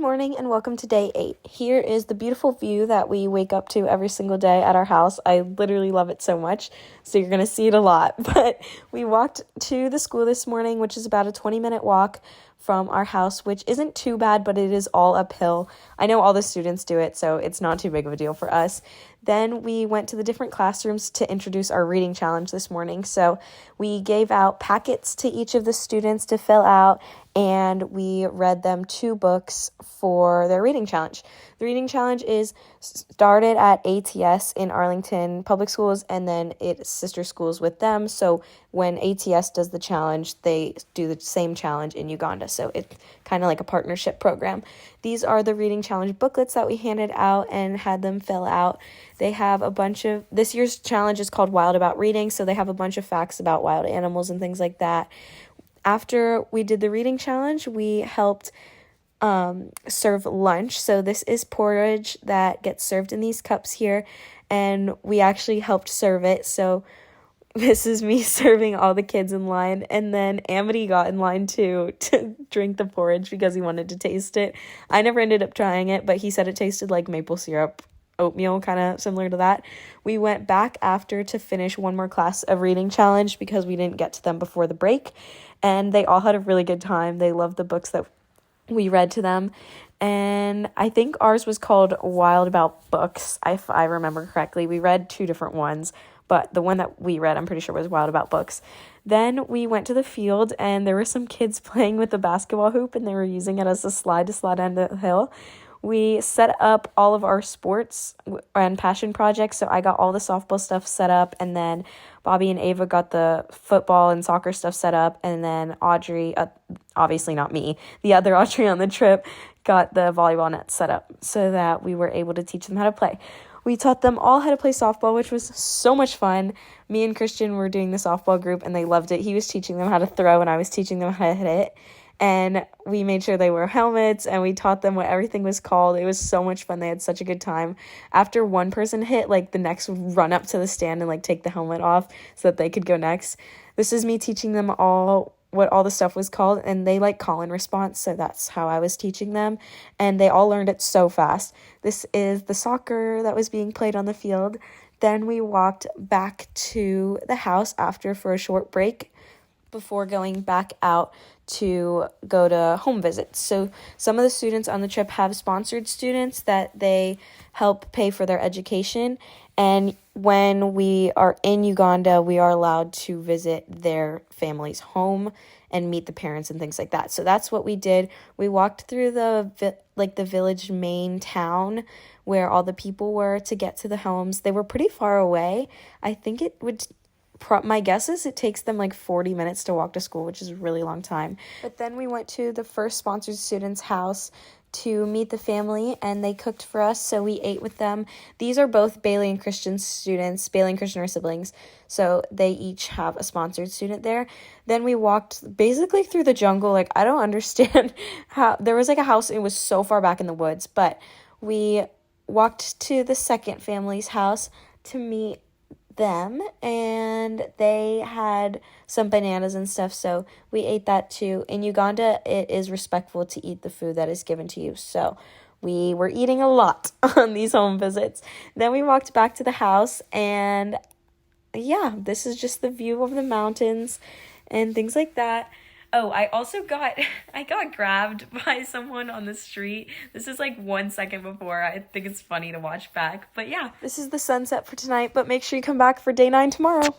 Good morning and welcome to day 8. Here is the beautiful view that we wake up to every single day at our house. I literally love it so much, so you're going to see it a lot. But we walked to the school this morning, which is about a 20-minute walk from our house, which isn't too bad, but it is all uphill. I know all the students do it, so it's not too big of a deal for us. Then we went to the different classrooms to introduce our reading challenge this morning. So we gave out packets to each of the students to fill out, and we read them 2 books for their reading challenge. The reading challenge is started at ATS in Arlington Public Schools, and then it's sister schools with them. So when ATS does the challenge, they do the same challenge in Uganda. So it's kind of like a partnership program. These are the reading challenge booklets that we handed out and had them fill out. They have a bunch of, this year's challenge is called Wild About Reading, so they have a bunch of facts about wild animals and things like that. After we did the reading challenge, we helped serve lunch. So this is porridge that gets served in these cups here, and we actually helped serve it. So this is me serving all the kids in line, and then Amity got in line too to drink the porridge because he wanted to taste it. I never ended up trying it, but he said it tasted like maple syrup oatmeal, kind of similar to that. We went back after to finish one more class of reading challenge because we didn't get to them before the break, and they all had a really good time. They loved the books that we read to them, and I think ours was called Wild About Books, if I remember correctly. We read 2 different ones, but the one that we read, I'm pretty sure, was Wild About Books. Then we went to the field, and there were some kids playing with the basketball hoop, and they were using it as a slide to slide down the hill. We set up all of our sports and passion projects, so I got all the softball stuff set up, and then Bobby and Ava got the football and soccer stuff set up, and then Audrey, obviously not me, the other Audrey on the trip, got the volleyball net set up so that we were able to teach them how to play. We taught them all how to play softball, which was so much fun. Me and Christian were doing the softball group, and they loved it. He was teaching them how to throw, and I was teaching them how to hit it. And we made sure they wore helmets, and we taught them what everything was called. It was so much fun. They had such a good time. After one person hit, the next run up to the stand and, take the helmet off so that they could go next. This is me teaching them all what all the stuff was called, and they like call and response, so that's how I was teaching them, and they all learned it so fast. This is the soccer that was being played on the field. Then we walked back to the house after for a short break before going back out to go to home visits. So some of the students on the trip have sponsored students that they help pay for their education, and when we are in Uganda, we are allowed to visit their family's home and meet the parents and things like that. So that's what we did. We walked through the village main town where all the people were to get to the homes. They were pretty far away. I think it would my guess is it takes them 40 minutes to walk to school, which is a really long time. But then we went to the first sponsored student's house to meet the family, and they cooked for us, so we ate with them. These are both Bailey and Christian students. Bailey and Christian are siblings, so they each have a sponsored student there. Then we walked basically through the jungle. I don't understand how there was a house. It was so far back in the woods, but we walked to the second family's house to meet them, and they had some bananas and stuff, so we ate that too. In Uganda, it is respectful to eat the food that is given to you, so we were eating a lot on these home visits. Then we walked back to the house, and yeah, this is just the view of the mountains and things like that. Oh, I got grabbed by someone on the street. This is 1 second before. I think it's funny to watch back. But yeah, this is the sunset for tonight. But make sure you come back for day 9 tomorrow.